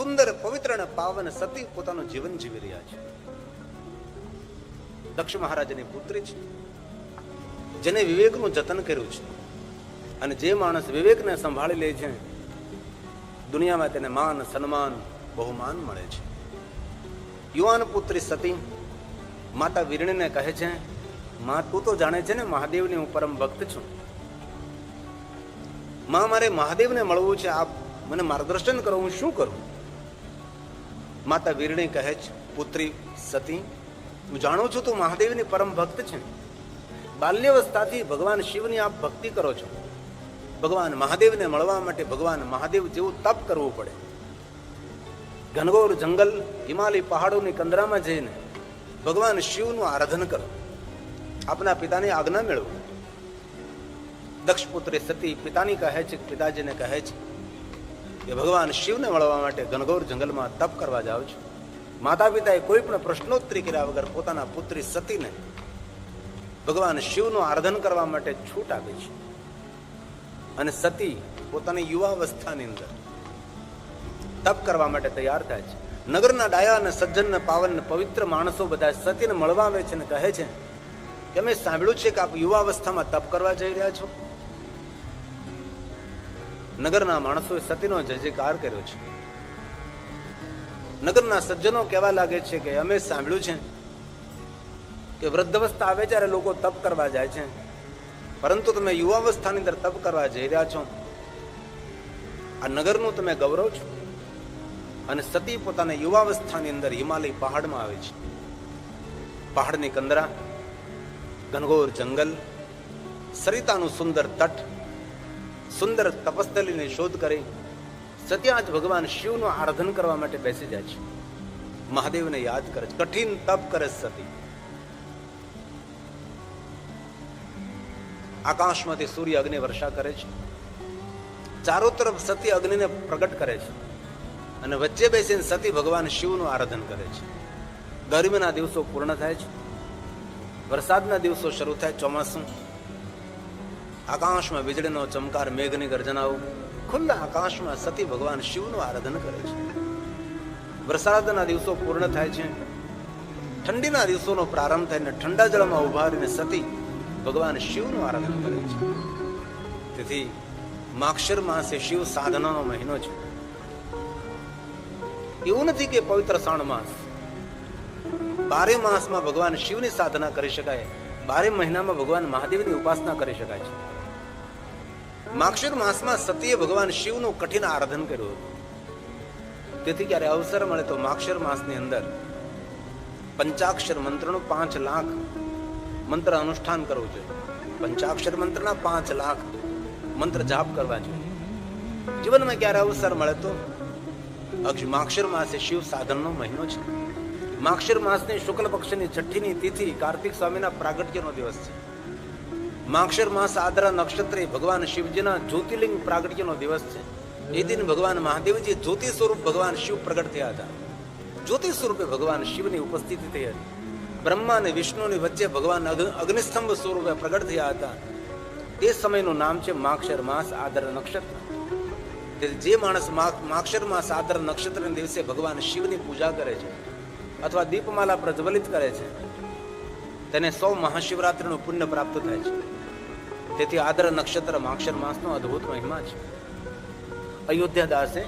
સુંદર પવિત્ર અને પાવન સતી પોતાનું જીવન જીવી રહ્યા છે. દક્ષ મહારાજની પુત્રી છે, જેને વિવેકનું જતન કર્યું છે. અને જે માણસ વિવેકને સંભાળી લે છે, દુનિયામાં તેને માન સન્માન બહુમાન મળે છે. યુવાન પુત્રી સતી માતા વીરણીને કહે છે, માં તું તો જાણે છે ને મહાદેવની હું પરમ ભક્ત છું. માં મારે મહાદેવને મળવું છે, આપ મને માર્ગદર્શન કરો, હું શું કરું? માતા વીરણી કહે છે, પુત્રી સતી હું જાણું છું તું મહાદેવની પરમ ભક્ત છે. બાલ્યાવસ્થાથી ભગવાન શિવની આપ ભક્તિ કરો છો. ભગવાન મહાદેવને મળવા માટે ભગવાન મહાદેવ જેવું તપ કરવું પડે. ઘનઘોર જંગલ હિમાલય પહાડોની કંદરામાં જઈને ભગવાન શિવનું આરાધન કરો. આપના પિતાની આજ્ઞા મેળવો. દક્ષ પુત્રી સતી પિતાની કહે છે, પિતાજીને કહે છે કે ભગવાન શિવને મળવા માટે ઘનઘોર જંગલમાં તપ કરવા જાઓ છો. માતા પિતાએ કોઈ પણ પ્રશ્નોત્તરી કર્યા વગર પોતાના પુત્રી સતીને ભગવાન શિવનું આરાધન કરવા માટે છૂટ આપી છે. અને સતી પોતાની યુવાવસ્થાની અંદર તપ કરવા માટે તૈયાર થાય છે. નગરના ડાયા અને સજ્જન ને પાવન ને પવિત્ર માણસો બધા સતીને મળવા આવે છે અને કહે છે કે અમે સાંભળ્યું છે કે આપ યુવાવસ્થામાં તપ કરવા જઈ રહ્યા છો. નગરના માણસોએ સતીનો જય જયકાર કર્યો છે. નગરના સજ્જનો કહેવા લાગે છે કે અમે સાંભળ્યું છે કે વૃદ્ધાવસ્થા આવે ત્યારે લોકો તપ કરવા જાય છે, પરંતુ તમે યુવાવસ્થાની અંદર તપ કરવા જઈ રહ્યા છો. આ નગરનું તમે ગૌરવ છો. અને સતી પોતાના યુવાવસ્થાની અંદર હિમાલય પહાડમાં આવે છે. પહાડની કંદરા, ઘનઘોર જંગલ, સરિતાનું સુંદર તટ, સુંદર તપસ્થલીની શોધ કરી સત્યા જ ભગવાન શિવનું આરાધન કરવા માટે બેસી જાય છે. મહાદેવને યાદ કરે છે, કઠિન તપ કરે સતી. આકાશમાંથી સૂર્ય અગ્નિ વર્ષા કરે છે. ચારો તરફ સતી અગ્નિને પ્રગટ કરે છે અને વચ્ચે બેસીને સતી ભગવાન શિવનું આરાધન કરે છે. ગરમીના દિવસો પૂર્ણ થાય છે, વરસાદના દિવસો શરૂ થાય, ચોમાસું. આકાશમાં વીજળીનો ચમકાર, મેઘની ગર્જનાઓ, ખુલ્લા આકાશમાં સતી ભગવાન શિવનું આરાધન કરે છે. વરસાદના દિવસો પૂર્ણ થાય છે, ઠંડીના દિવસોનો પ્રારંભ થાય ને ઠંડા જળમાં ઉભા રહીને સતી ભગવાન શિવનું આરાધન કરે છે. તેથી માક્ષર માસ એ શિવ સાધનાનો મહિનો છે. એવું નથી કે પવિત્ર શ્રાવણ માસ 12 માસમાં ભગવાન શિવની સાધના કરી શકાય, 12 મહિનામાં ભગવાન મહાદેવની ઉપાસના કરી શકાય છે. માક્ષર માસમાં સતીએ ભગવાન શિવનું કઠિન આરાધન કર્યું હતું. તેથી ક્યારે અવસર મળે તો માક્ષર માસની અંદર પંચાક્ષર મંત્રનું 5 લાખ મંત્ર અનુષ્ઠાન કરવું જોઈએ. પંચાક્ષર મંત્રના 5 લાખ મંત્ર જાપ કરવા જોઈએ. જીવનમાં ક્યારે અવસર મળે તો માક્ષર માસ એ શિવ સાધનનો મહિનો છે. માક્ષર માસની શુક્લ પક્ષની 6મી તિથિ કાર્તિક સ્વામીના પ્રાગટ્યનો દિવસ છે. માક્ષર માસ આદ્રા નક્ષત્ર ભગવાન શિવજીના જ્યોતિર્લિંગ પ્રાગટ્યનો દિવસ છે. એ દિન ભગવાન મહાદેવજી જ્યોતિ સ્વરૂપ ભગવાન શિવ પ્રગટ થયા હતા. જ્યોતિ સ્વરૂપે ભગવાન શિવની ઉપસ્થિતિ થઈ હતી. બ્રહ્મા અને વિષ્ણુની વચ્ચે ભગવાન અગ્નિસ્તંભ સ્વરૂપે પ્રગટ થયા હતા. તે સમયનું નામ છે માક્ષર માસ આદ્રા નક્ષત્ર. જે માણસ માક્ષર માસ આદ્રા નક્ષત્રના દિવસે ભગવાન શિવની પૂજા કરે છે અથવા દીપમાલા પ્રજ્વલિત કરે છે, તેને 100 મહાશિવરાત્રિનું પુણ્ય પ્રાપ્ત થાય છે. તેથી આદ્ર નક્ષત્ર માક્ષર માસનો અદ્ભુત મહિમા છે. અયોધ્યા દાસે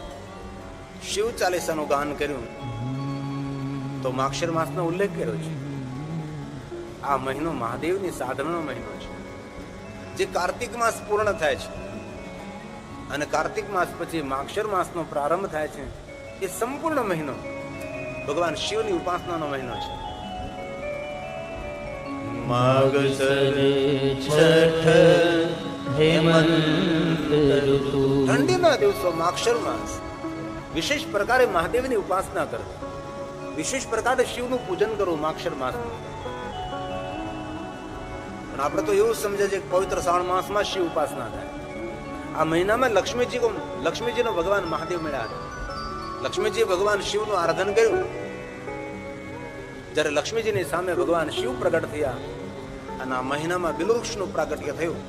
શિવ ચાલીસાનું ગાન કર્યું તો માક્ષર માસનો ઉલ્લેખ કર્યો છે. આ મહિનો મહાદેવની સાધનાનો મહિનો છે. જે કાર્તિક માસ પૂર્ણ થાય છે અને કાર્તિક માસ પછી માક્ષર માસનો પ્રારંભ થાય છે, એ સંપૂર્ણ મહિનો ભગવાન શિવની ઉપાસનાનો મહિનો છે. ઠંડીના દિવસો માક્ષર માસ વિશેષ પ્રકારે મહાદેવની ઉપાસના કરવી, વિશેષ પ્રકારે શિવનું પૂજન કરવું માક્ષર માસમાં. પણ આપણે તો એવું સમજે છે કે પવિત્ર શ્રાવણ માસમાં શિવ ઉપાસના થાય. આ મહિનામાં લક્ષ્મીજીનો ભગવાન મહાદેવ મળ્યા હતા. લક્ષ્મીજી ભગવાન શિવનું આરાધન કર્યું. જ્યારે લક્ષ્મીજીની સામે ભગવાન શિવ પ્રગટ થયા અને આ મહિનામાં બિલવૃક્ષનું પ્રાગટ્ય થયું.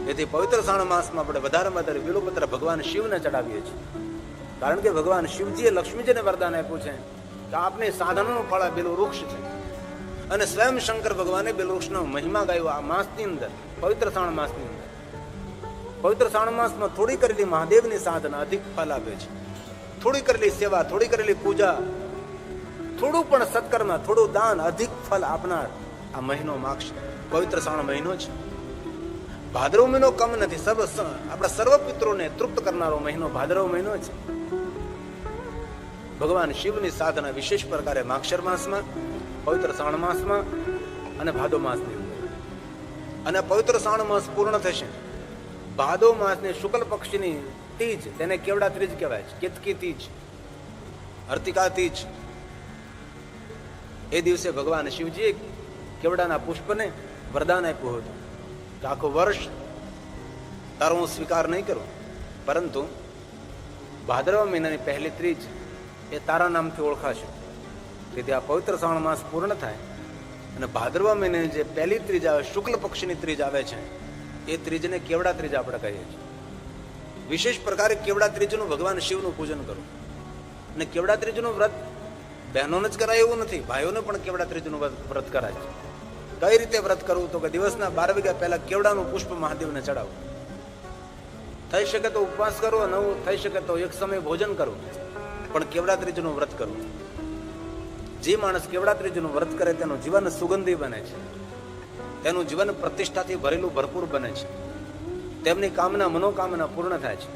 તેથી પવિત્ર શ્રાવણ માસમાં આપણે વધારે બિલ્વપત્ર ભગવાન શિવને ચડાવીએ છીએ. કારણ કે ભગવાન શિવજીએ લક્ષ્મીજીને વરદાન આપ્યું છે કે આપને સાધનોનું ફળ આ બેલું વૃક્ષ છે. અને સ્વયં શંકર ભગવાને બેલું વૃક્ષનો મહિમા ગાયો આ માસની અંદર, પવિત્ર શ્રાવણ માસની અંદર. પવિત્ર શ્રાવણ માસમાં થોડી કરેલી મહાદેવની સાધના અધિક ફળ આપે છે. થોડી કરેલી સેવા, થોડી કરેલી પૂજા, થોડું પણ સત્કર્મ, થોડું દાન અધિક ફળ આપનાર આ મહિનો માક્ષ પવિત્ર શ્રાવણ મહિનો છે. ભાદરવ મહિનો કમ નથી. આપણા સર્વ પિત્રોને તૃપ્ત કરનારો મહિનો ભાદરવ મહિનો છે. ભગવાન શિવની સાધના વિશેષ પ્રકારે માક્ષર માસમાં, પવિત્ર શ્રાવણ માસમાં અને ભાદો માસની અંદર. અને પવિત્ર શ્રાવણ માસ પૂર્ણ થશે. ભાદો માસની શુક્લ પક્ષની તીજ, તેને કેવડા ત્રીજ કહેવાય છે. કેતકી તીજ, હર્તિકા તીજ. એ દિવસે ભગવાન શિવજીએ કેવડાના પુષ્પને વરદાન આપ્યું હતું કે આખું વર્ષ તારો હું સ્વીકાર નહીં કરું, પરંતુ ભાદરવા મહિનાની પહેલી ત્રીજ એ તારા નામથી ઓળખાશે. તેથી આ પવિત્ર શ્રાવણ માસ પૂર્ણ થાય અને ભાદરવા મહિનાની જે પહેલી ત્રીજ આવે, શુક્લ પક્ષની ત્રીજ આવે છે, એ ત્રીજને કેવડા ત્રીજ આપણે કહીએ છીએ. વિશેષ પ્રકારે કેવડા ત્રીજનું ભગવાન શિવનું પૂજન કરવું. અને કેવડા ત્રીજનું વ્રત બહેનોને જ કરાય એવું નથી, ભાઈઓને પણ કેવડા ત્રીજનું વ્રત કરાય છે. કઈ રીતે વ્રત કરવું? તો કે દિવસના 12 વાગ્યા પહેલા કેવડાનું પુષ્પ મહાદેવને ચડાવવું. થઈ શકે તો ઉપવાસ કરવો, ન થઈ શકે તો એક સમય ભોજન કરવું, પણ કેવડા ત્રીજનું વ્રત કરવું. જે માણસ કેવડા ત્રીજનું વ્રત કરે તેનું જીવન સુગંધી બને છે, તેનું જીવન પ્રતિષ્ઠાથી ભરેલું ભરપૂર બને છે, તેમની કામના મનોકામના પૂર્ણ થાય છે.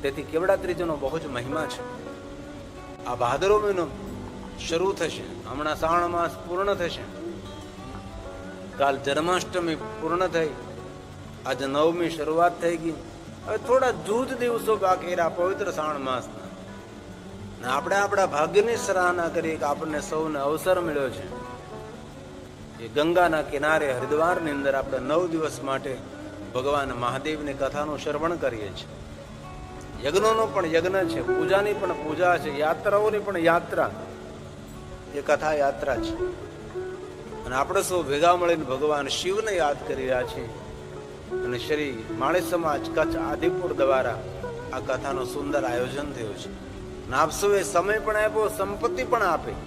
તેથી કેવડા ત્રીજનો બહુ જ મહિમા છે. આ ભાદરવો મહિનો શરૂ થશે, હમણાં શ્રાવણ માસ પૂર્ણ થશે, કાલ જન્માષ્ટમી પૂર્ણ થઈ, આજે 9મી શરૂઆત થઈ ગઈ. હવે થોડા જૂજ દિવસો બાકી રહ્યા પવિત્ર શ્રાવણ માસના. આપણે આપણા ભાગ્યની સરાહના કરીએ કે આપણને સૌને અવસર મળ્યો છે એ ગંગાના કિનારે હરિદ્વારની અંદર આપણે 9 દિવસ માટે ભગવાન મહાદેવની કથાનું શ્રવણ કરીએ છીએ. યજ્ઞોનો પણ યજ્ઞ છે, પૂજાની પણ પૂજા છે, યાત્રાઓની પણ યાત્રા, એ કથા યાત્રા છે. અને આપણે સૌ ભેગા મળીને ભગવાન શિવને યાદ કરી રહ્યા છીએ. અને શ્રી માળી સમાજ કચ્છ આદિપુર દ્વારા આ કથાનું સુંદર આયોજન થયું છે. અને આપ સૌએ સમય પણ આપ્યો, સંપત્તિ પણ આપી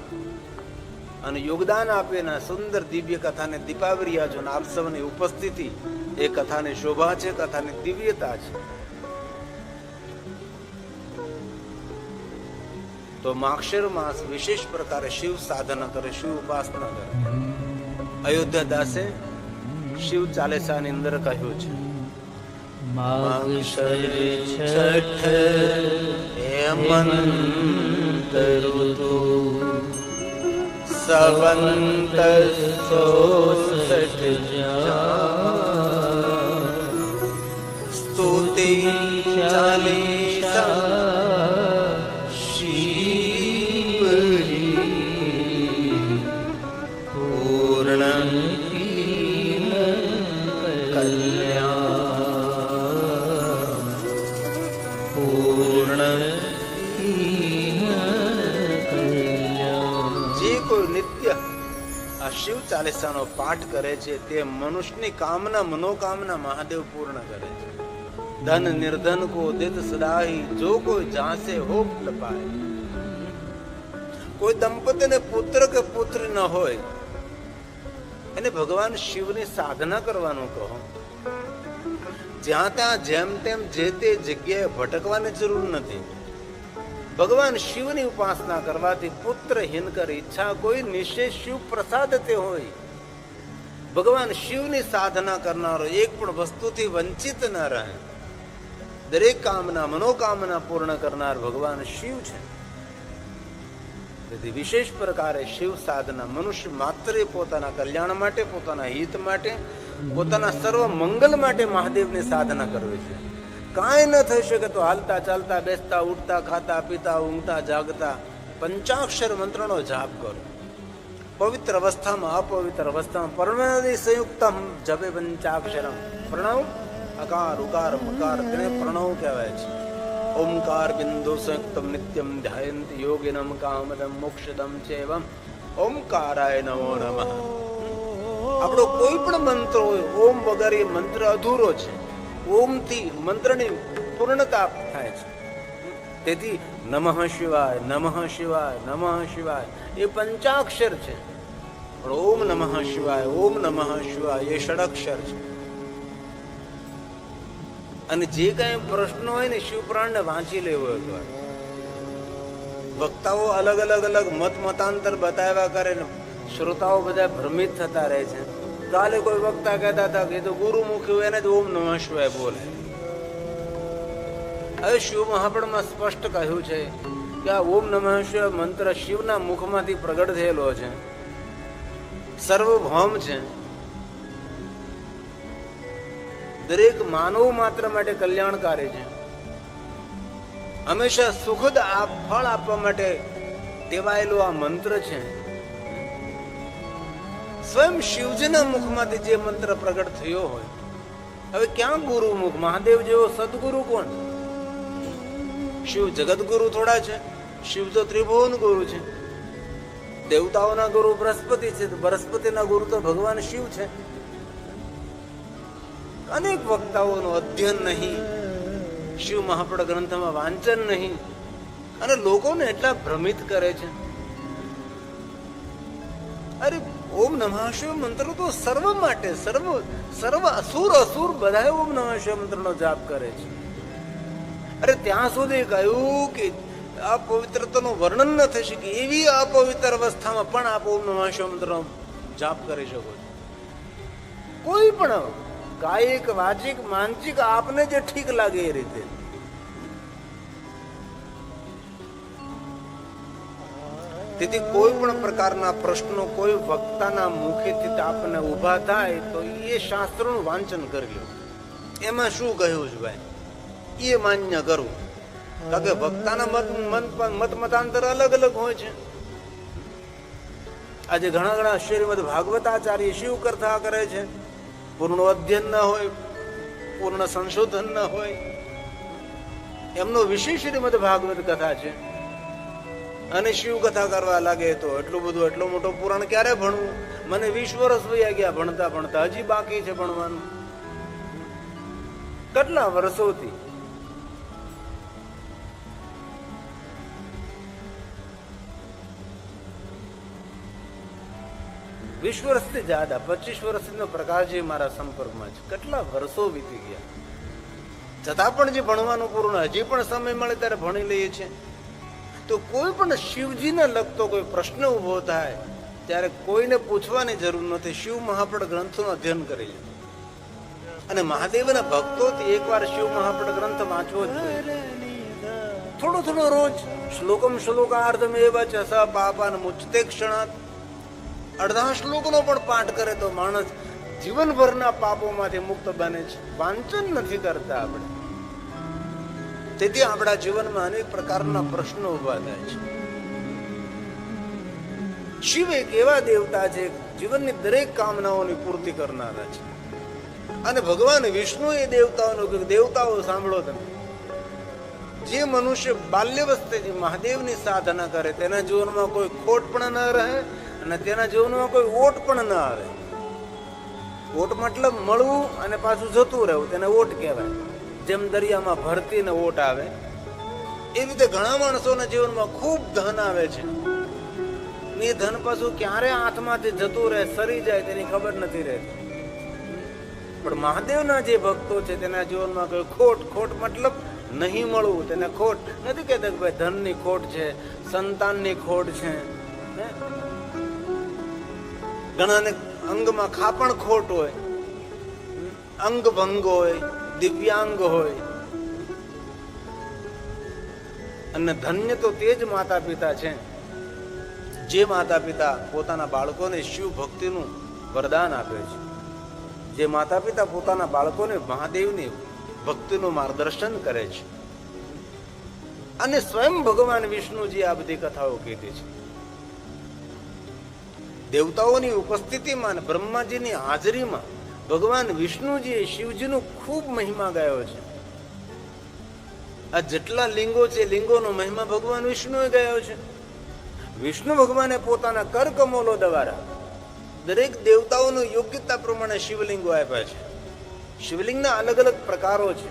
અને યોગદાન આપીને સુંદર દિવ્ય કથાને દીપાવી રહ્યા છો. અને આપ સૌની ઉપસ્થિતિ એ કથાની શોભા છે, કથાની દિવ્યતા છે. તો માક્ષર માસ વિશેષ પ્રકારે શિવ સાધના કરે, શિવ ઉપાસના કરે. અયોધ્યા દાસે શિવ ચાલીસાની અંદર કહ્યું છે, માક્ષર છઠ હેમંત ઋતુ સંવંત 66 સ્તુતિ ચાલીસા શિવ ચાલીસાનો પાઠ કરે છે તે મનુષ્યની કામના મનોકામના મહાદેવ પૂર્ણ કરે છે. ધન નિર્ધન કો દિત સદાહી જો કોઈ જાસે હો લપાય. કોઈ દંપતીને પુત્ર કે પુત્રી ન હોય એને ભગવાન શિવની સાધના કરવાનું કહો. જ્યાં ત્યાં જેમ તેમ જે તે જગ્યાએ ભટકવાની જરૂર નથી. ભગવાન શિવની ઉપાસના કરવાથી પુત્ર હિનકર ઈચ્છા કોઈ નિશ્ચય શિવ પ્રસાદ તે હોય. ભગવાન શિવની સાધના કરનારો એક પણ વસ્તુથી વંચિત ન રહે. દરેક કામના મનોકામના પૂર્ણ કરનાર ભગવાન શિવ છે. તેથી વિશેષ પ્રકારે શિવ સાધના મનુષ્ય માત્ર પોતાના કલ્યાણ માટે, પોતાના હિત માટે, પોતાના સર્વ મંગલ માટે મહાદેવની સાધના કરવી છે. કાંઈ ન થઈ શકે તો હાલતા ચાલતા બેસતા ઉઠતા ખાતા પીતા ઊંઘતા જાગતા પંચાક્ષર મંત્રનો જાપ કરો. પવિત્ર અવસ્થામાં અપવિત્ર અવસ્થામાં પ્રણવદી સંયુક્તમ જપે પંચાક્ષરમ. પ્રણવ અકાર ઉકાર મકાર તેને પ્રણવ કહેવાય છે. ઓમકાર બિંદુ સંયુક્તમ નિત્યમ ધ્યાયંતિ યોગિનમ કામદમ મોક્ષદમ ચેવમ ઓમકારાય નમો નમઃ. આપણો કોઈ પણ મંત્ર હોય, ઓમ વગર એ મંત્ર અધૂરો છે. ઓમથી મંત્રની પૂર્ણતા થાય છે. તેથી નમઃ શિવાય, નમઃ શિવાય, નમઃ શિવાય એ પંચાક્ષર છે. ઓમ નમઃ શિવાય, ઓમ નમઃ શિવાય એ ષડક્ષર છે. અને જે કઈ પ્રશ્નો હોય ને શિવપુરાણને વાંચી લેવો હતો. વક્તાઓ અલગ અલગ અલગ મતાંતર બતાવ્યા કરે ને શ્રોતાઓ બધા ભ્રમિત થતા રહે છે. કાલે કોઈ વક્તા કહેતા હતા કે તો ગુરુમુખી હોય એને જ ઓમ નમઃ શિવાય બોલે. હવે શિવ મહાપુરાણમાં સ્પષ્ટ કહ્યું છે કે આ ઓમ નમઃ શિવાય મંત્ર શિવના મુખમાંથી પ્રગટ થયેલો છે, સર્વભૌમ છે, દરેક માનવ માત્ર માટે કલ્યાણકારી છે, હંમેશા સુખદ ફળ આપવા માટે ટેવાયેલો આ મંત્ર છે. સ્વયં શિવજીના મુખમાંથી જે મંત્ર પ્રગટ થયો હોય, હવે ક્યાં ગુરુમુખ? મહાદેવ જેવો સદગુરુ કોણ? શિવ જગત ગુરુ થોડા છે? શિવ તો ત્રિભુવન ગુરુ છે. દેવતાઓના ગુરુ બૃહસ્પતિ છે, બૃહસ્પતિના ગુરુ તો ભગવાન શિવ છે. અનેક વક્તાઓનું અધ્યયન નહીં, શિવ મહાપુરાણ ગ્રંથમાં વાંચન નહીં, અને લોકોને એટલા ભ્રમિત કરે છે. અરે ઓમ નમઃ શિવાય મંત્ર તો સર્વ માટે, સર્વ અસુર બધા ઓમ નમઃ શિવાય મંત્રનો જાપ કરે છે. અરે ત્યાં સુધી કહ્યું કે અપવિત્રતાનું વર્ણન ન થઈ શકે એવી અપવિત્ર અવસ્થામાં પણ આપ ઓમ નમઃ શિવાય મંત્રનો જાપ કરી શકો છો. કોઈ પણ કાયિક, વાચિક, માનસિક આપને જે ઠીક લાગે એ રીતે. તેથી કોઈ પણ પ્રકારના પ્રશ્નો કોઈ વક્તાના મુખેથી આપણને ઉભા થાય તો એ શાસ્ત્રોનું વાંચન કરી લો. એમાં શું કહ્યું છે ભાઈ એ માન્ય કરવું. કારણ કે વક્તાના મત મતાંતર અલગ અલગ હોય છે. આજે ઘણા શ્રીમદ ભાગવતાચાર્ય શિવ કથા કરે છે, પૂર્ણ અધ્યયન ન હોય, પૂર્ણ સંશોધન ન હોય, એમનો વિશેષ શ્રીમદ ભાગવત કથા છે. અને શિવ કથા કરવા લાગે તો એટલો મોટો પુરાણ ક્યારે ભણવું? મને 20 વર્ષ વયા ગયા ભણતા હજી બાકી છે ભણવાનું. કેટલા વર્ષોથી વર્ષથી જ્યાદા 25 વર્ષનો પ્રકાશજી મારા સંપર્કમાં છે. કેટલા વર્ષો વીતી ગયા છતાં પણ જે ભણવાનું પૂર્ણ હજી પણ સમય મળે ત્યારે ભણી લઈએ છીએ. તો કોઈ પણ શિવજીને લગતો કોઈ પ્રશ્ન ઉભો થાય ત્યારે કોઈને પૂછવાની જરૂર નથી. શિવ મહાપુરાણ ગ્રંથનું અધ્યયન કરી લે. અને મહાદેવના ભક્તોથી એકવાર શિવ મહાપુરાણ ગ્રંથ વાંચવો જ જોઈએ. થોડો રોજ શ્લોકાર્ધમ એવ ચ સ પાપાન મુચ્યતે ક્ષણાત. અડધા શ્લોકનો પણ પાઠ કરે તો માણસ જીવનભરના પાપોમાંથી મુક્ત બને છે. વાંચન નથી કરતા આપણે, તેથી આપણા જીવનમાં અનેક પ્રકારના પ્રશ્નો ઉભા થાય છે. શિવ એક એવા દેવતા છે જીવનની દરેક કામનાઓની પૂર્તિ કરનારા છે. અને ભગવાન વિષ્ણુ એ દેવતાઓ સાંભળો તમે, જે મનુષ્ય બાલ્યવસ્થાથી મહાદેવની સાધના કરે તેના જીવનમાં કોઈ ખોટ પણ ન રહે અને તેના જીવનમાં કોઈ ઓટ પણ ન આવે. ઓટ મતલબ મળવું અને પાછું જતું રહેવું, તેને ઓટ કહેવાય. જેમ દરિયામાં ભરતીને ઓટ આવે એ રીતે ઘણા માણસોના જીવનમાં ખૂબ ધન આવે છે. એ ધન પાછું ક્યારે હાથમાંથી જતું રહે, સરી જાય તેની ખબર નથી રહેતી. પણ મહાદેવના જે ભક્તો છે તેના જીવનમાં કોઈ ખોટ મતલબ નહીં મળવું, તેને ખોટ નથી કહેતા કે ભાઈ ધનની ખોટ છે, સંતાનની ખોટ છે. ઘણાને અંગમાં ખાપણ ખોટ હોય, અંગ ભંગ હોય, દિવ્યાંગ હોય. અને ધન્ય તો તે જ માતા પિતા છે જે માતા પિતા પોતાના બાળકોને શિવ ભક્તિનું વરદાન આપે છે, જે માતા પિતા પોતાના બાળકોને મહાદેવની ભક્તિનું માર્ગદર્શન કરે છે. અને સ્વયં ભગવાન વિષ્ણુજી આ બધી કથાઓ કીધી છે. દેવતાઓની ઉપસ્થિતિમાં બ્રહ્માજીની હાજરીમાં ભગવાન વિષ્ણુજીએ શિવજીનું ખૂબ મહિમા ગાયો છે. આ જેટલા લિંગો છે લિંગોનો મહિમા ભગવાન વિષ્ણુએ ગાયો છે. વિષ્ણુ ભગવાને પોતાના કરકમલો દ્વારા દરેક દેવતાઓનું યોગ્યતા પ્રમાણે શિવલિંગો આપ્યા છે. શિવલિંગના અલગ અલગ પ્રકારો છે.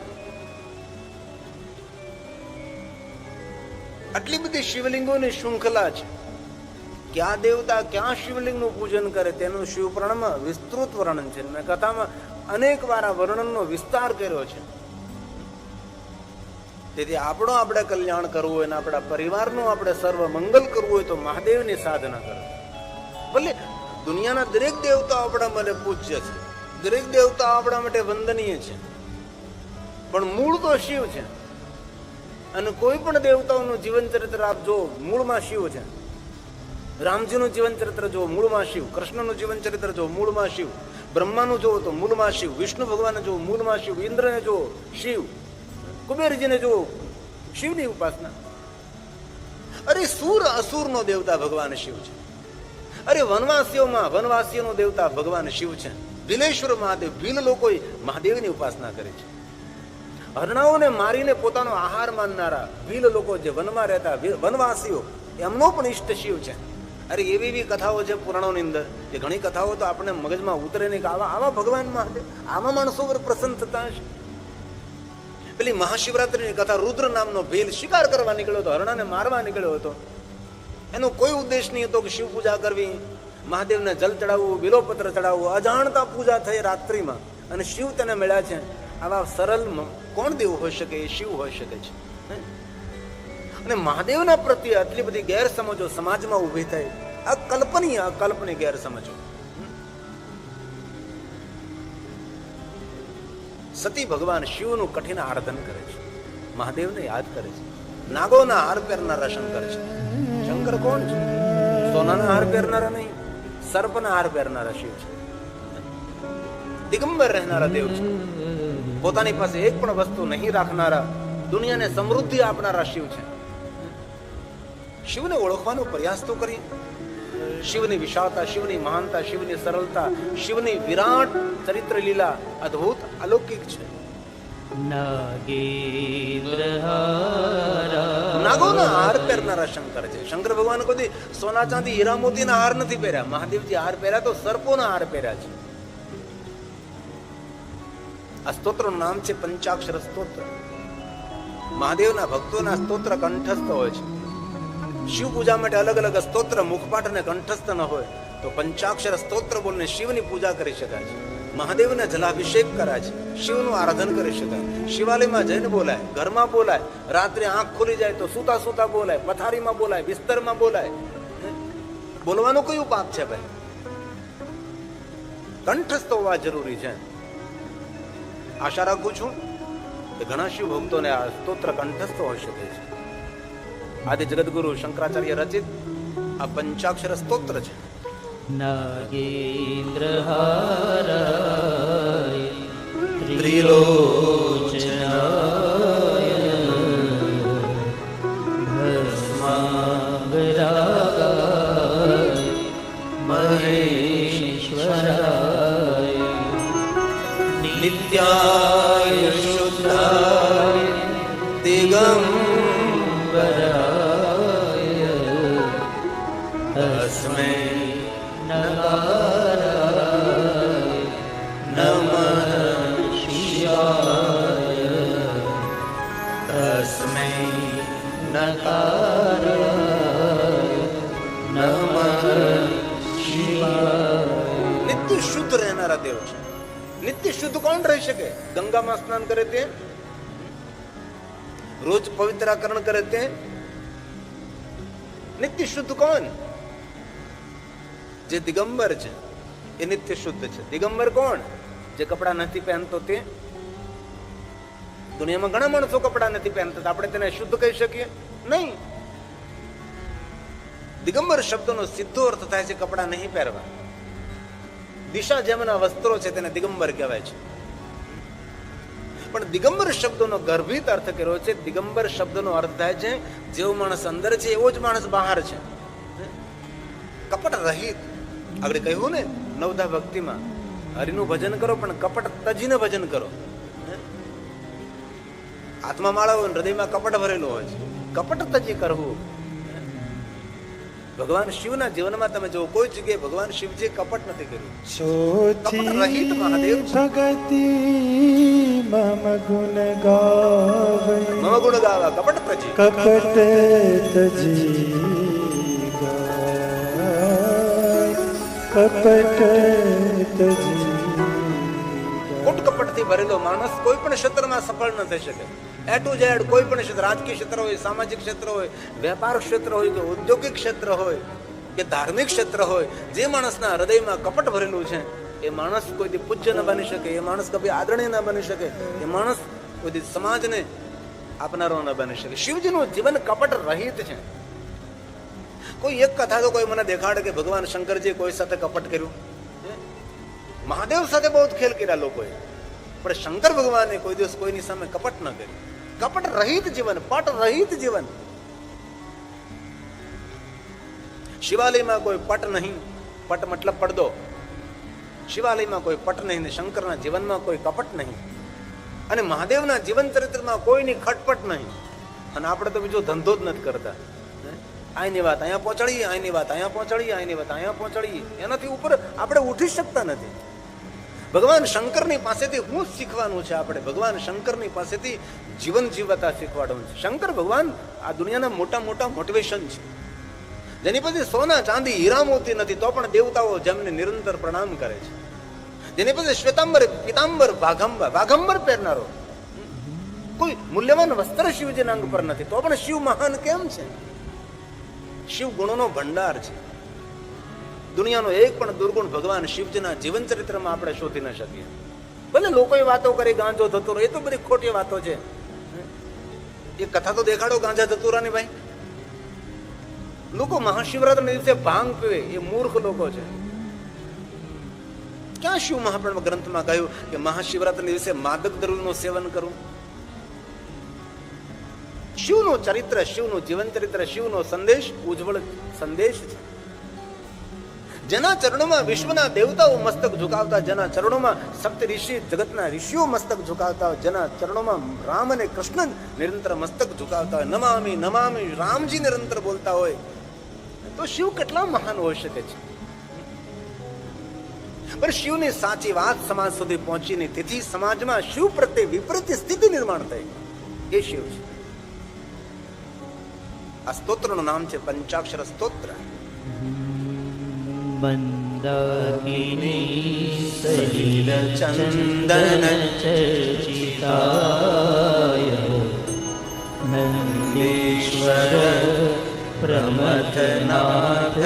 આટલી બધી શિવલિંગોની શૃંખલા છે. ક્યાં દેવતા ક્યાં શિવલિંગનું પૂજન કરે તેનું શિવપુરાણમાં વિસ્તૃત વર્ણન છે. મેં કથામાં અનેક વાર આ વર્ણનનો વિસ્તાર કર્યો છે. તેથી આપણે કલ્યાણ કરવું હોય ને આપણા પરિવારનું આપણે સર્વ મંગલ કરવું હોય તો મહાદેવની સાધના કરો. ભલે દુનિયાના દરેક દેવતાઓ આપણા માટે પૂજ્ય છે, દરેક દેવતાઓ આપણા માટે વંદનીય છે, પણ મૂળ તો શિવ છે. અને કોઈ પણ દેવતાઓનું જીવન ચરિત્ર આપ જો, મૂળમાં શિવ છે. રામજીનું જીવન ચરિત્ર જો, મૂળમાં શિવ. કૃષ્ણનું જીવન ચરિત્ર જો, મૂળમાં શિવ. બ્રહ્માનું જુઓ તો મૂળમાં શિવ. વિષ્ણુ ભગવાન જો, મૂળમાં શિવ. ઇન્દ્રને જો, શિવ. કુબેરજીને જુઓ, શિવની ઉપાસના. અરે સુર અસુરનો દેવતા ભગવાન શિવ છે. અરે વનવાસીઓનો દેવતા ભગવાન શિવ છે. ભીલેશ્વર મહાદેવ, ભીલ લોકો મહાદેવની ઉપાસના કરે છે. હરણાઓને મારીને પોતાનો આહાર માનનારા ભીલ લોકો, જે વનમાં રહેતા વનવાસીઓ, એમનો પણ ઈષ્ટ શિવ છે. અરે એવી કથાઓ છે પુરાણોની અંદર કે ઘણી કથાઓ તો આપણે મગજમાં ઉતરે નહીં કે આવા ભગવાન મહાદેવ, આવા માણસો પર પ્રસન્ન થતા હશે. પેલી મહાશિવરાત્રીની કથા, રુદ્ર નામનો ભીલ શિકાર કરવા નીકળ્યો હતો, હરણાને મારવા નીકળ્યો હતો. એનો કોઈ ઉદ્દેશ નહીં હતો કે શિવ પૂજા કરવી, મહાદેવને જલ ચડાવવું, બિલોપત્ર ચડાવવું. અજાણતા પૂજા થઈ રાત્રિમાં અને શિવ તેને મળ્યા છે. આવા સરળ કોણ દેવ હોઈ શકે? એ શિવ હોઈ શકે છે. અને મહાદેવના પ્રત્યે આટલી બધી ગેરસમજો સમાજમાં ઊભી થઈ, અકલ્પનીય ગેરસમજો. સતી ભગવાન શિવનું કઠિન આરાધન કરે છે, મહાદેવને યાદ કરે છે. નાગોના હાર પહેરનારા શંકર છે. શંકર કોણ છે? સોનાના હાર પહેરનારા નહીં, સર્પના હાર પહેરનારા શિવ છે. દિગંબર રહેનારા દેવ છે. પોતાની પાસે એક પણ વસ્તુ નહીં રાખનારા, દુનિયાને સમૃદ્ધિ આપનારા શિવ છે. શિવને ઓળખવાનો પ્રયાસ તો કરીએ. શિવની વિશાળતા, શિવની મહાનતા, શિવની સરળતા, શિવની વિરાટ ચરિત્ર લીલા અદ્ભુત અલૌકિક છે. નાગોના હાર પહેરનારા શંકર છે. શંકર ભગવાન કોઈ સોના ચાંદી હીરા મોતીના હાર નથી પહેર્યા. મહાદેવજી હાર પહેર્યા તો સર્પોના હાર પહેર્યા છે. આ સ્તોત્રનું નામ છે પંચાક્ષર સ્તોત્ર. મહાદેવના ભક્તોના સ્તોત્ર કંઠસ્થ હોય છે. શિવ પૂજા માટે અલગ અલગ સ્તોત્ર, મુખપાઠ અને કંઠસ્થ ન હોય તો પંચાક્ષર સ્તોત્ર બોલીને શિવની પૂજા કરી શકાય છે. મહાદેવને જલાભિષેક કરાય છે, શિવનું આરાધન કરી શકાય. શિવાલયમાં જઈને બોલાય, ઘરમાં બોલાય, રાત્રે આંખ ખુલી જાય તો સુતા સુતા બોલાય, પથારીમાં બોલાય, બિસ્તરમાં બોલાય. બોલવાનું કયું પાપ છે ભાઈ? કંઠસ્થ હોવા જરૂરી છે. આશા રાખું છું કે ઘણા શિવ ભક્તોને આ સ્તોત્ર કંઠસ્થ હોઈ શકે છે. આદિ જગદગુરુ શંકરાચાર્ય રચિત આ પંચાક્ષર સ્તોત્ર છે. નાગેન્દ્રહારાય ત્રિલોચનાય ભસ્માંગરાગાય મહેશ્વરાય નિત્યાય શુદ્ધાય દિગંબરાય તસ્મૈ નકારાય નમઃ શિવાય તસ્મૈ નકારાય નમઃ શિવાય. નિત્ય શુદ્ધ રહેનારા દેવ છે. નિત્ય શુદ્ધ કોણ રહી શકે? ગંગામાં સ્નાન કરે તે, રોજ પવિત્રાકરણ કરે તે. નિત્ય શુદ્ધ કોણ? જે દિગંબર છે એ નિત્ય શુદ્ધ છે. દિગંબર કોણ? જે કપડા નથી પહેરતો તે. દુનિયામાં ઘણા માણસો કપડા નથી પહેરતા, આપણે તેને શુદ્ધ કહી શકીએ નહીં. દિગંબર શબ્દનો સીધો અર્થ થાય છે કપડા નહીં પહેરવા. દિશા જેમના વસ્ત્રો છે તેને દિગંબર કહેવાય છે. પણ દિગંબર શબ્દનો ગર્ભિત અર્થ કર્યો છે. દિગંબર શબ્દનો અર્થ થાય છે જેવો માણસ અંદર છે એવો જ માણસ બહાર છે, કપટ રહિત. આગળ કહ્યું ને નવધા ભક્તિમાં, હરિનું ભજન કરો પણ કપટ તજીને ભજન કરો. હાથમાં માળા હોય, હૃદયમાં કપટ ભરેલું હોય છે. કપટ તજી કરવું. ભગવાન શિવના જીવનમાં તમે જો કોઈ જગ્યાએ ભગવાન શિવજી કપટ નથી કર્યું. સોથી કપટ રહિત મહાદેવ છે. ભગતિ મમ ગુણ ગાવૈ મમ ગુણ ગાવા કપટ પ્રજી. કપટ તજી ગાય કપટ તજી ખોટ કપટથી ભરેલો માણસ કોઈ પણ ક્ષેત્રમાં સફળ ન થઈ શકે. એ ટુ ઝેડ કોઈ પણ ક્ષેત્ર, રાજકીય ક્ષેત્ર હોય, સામાજિક ક્ષેત્ર હોય, વેપાર ક્ષેત્ર હોય કે ઔદ્યોગિક ક્ષેત્ર હોય કે ધાર્મિક ક્ષેત્ર હોય, જે માણસના હૃદયમાં કપટ ભરેલું છે એ માણસ કોઈથી પૂજ્ય ન બની શકે, એ માણસ કભી આદરણીય ન બની શકે, એ માણસ કોઈથી સમાજને આપનારો ન બની શકે. શિવજીનું જીવન કપટ રહિત છે. કોઈ એક કથા તો કોઈ મને દેખાડે કે ભગવાન શંકરજી કોઈ સાથે કપટ કર્યું. મહાદેવ સાથે બહુ ખેલ કર્યા લોકોએ, પણ શંકર ભગવાને કોઈ દિવસ કોઈની સામે કપટ ન કર્યું. કપટ રહિત જીવન, પટ રહિત જીવન. શિવાલયમાં કોઈ પટ નહીં, પટ મતલબ પડદો. શિવાલયમાં કોઈ પટ નહીં ને શંકરના જીવનમાં કોઈ કપટ નહીં, અને મહાદેવના જીવન ચરિત્રમાં કોઈની ખટપટ નહીં. અને આપણે તો બીજો ધંધો જ નથી કરતા. આની વાત અહીંયા પહોંચાડીએ, આની વાત અહીંયા પહોંચાડીએ, આની વાત અહીંયા પહોંચાડીએ, એનાથી ઉપર આપણે ઉઠી શકતા નથી. ભગવાન શંકરની પાસેથી શું શીખવાનું છે આપણે? ભગવાન શંકરની પાસેથી જીવન જીવતા શીખવાડવાનું છે. શંકર ભગવાન આ દુનિયાના મોટા મોટા મોટિવેશન છે, જેની પાસે સોના ચાંદી હીરા મોતી નથી તો પણ દેવતાઓ જેમને નિરંતર પ્રણામ કરે છે. જેની પાસે શ્વેતાંબર પિતાંબર વાઘંબર પહેરનારો કોઈ મૂલ્યવાન વસ્ત્ર શિવજીના અંગ પર નથી તો પણ શિવ મહાન કેમ છે? શિવ ગુણોનો ભંડાર છે. દુનિયાનો એક પણ દુર્ગુણ ભગવાન શિવજીના જીવન ચરિત્રમાં આપણે શોધી ન શકીએ. ભલે લોકોએ વાતો કરી ગાંજો ધતુરો, એ તો બધી ખોટી વાતો છે. એ કથા તો દેખાડો ગાંજા ધતુરાની ભાઈ. લોકો મહાશિવરાત્રિના દિવસે ભાંગ પીવે એ મૂર્ખ લોકો છે. ક્યાં શિવ મહાપ્રાણ ગ્રંથમાં કહ્યું કે મહાશિવરાત્રિના દિવસે માદક દ્રવ્યનું સેવન કરવું? શિવનું ચરિત્ર, શિવનું જીવન ચરિત્ર, શિવનો સંદેશ ઉજ્જવળ સંદેશ છે. જેના ચરણોમાં વિશ્વના દેવતાઓ મસ્તક ઝુકાવતા, જેના ચરણોમાં સપ્ત ઋષિ જગતના ઋષિઓ મસ્તક ઝુકાવતા હોય, જેના ચરણોમાં રામ અને કૃષ્ણ નિરંતર મસ્તક ઝુકાવતા હોય, નમામી નમામી રામજી નિરંતર બોલતા હોય, તો શિવ કેટલા મહાન હોઈ શકે છે? પણ શિવની સાચી વાત સમાજ સુધી પહોંચી નહીં, તેથી સમાજમાં શિવ પ્રત્યે વિપરીત સ્થિતિ નિર્માણ થઈ. એ શિવ છે. આ સ્તોત્રનું નામ છે પંચાક્ષર સ્તોત્ર. મંદાકિની સલિલ ચંદન ચર્ચિતાય નંદીશ્વર પ્રમથનાથ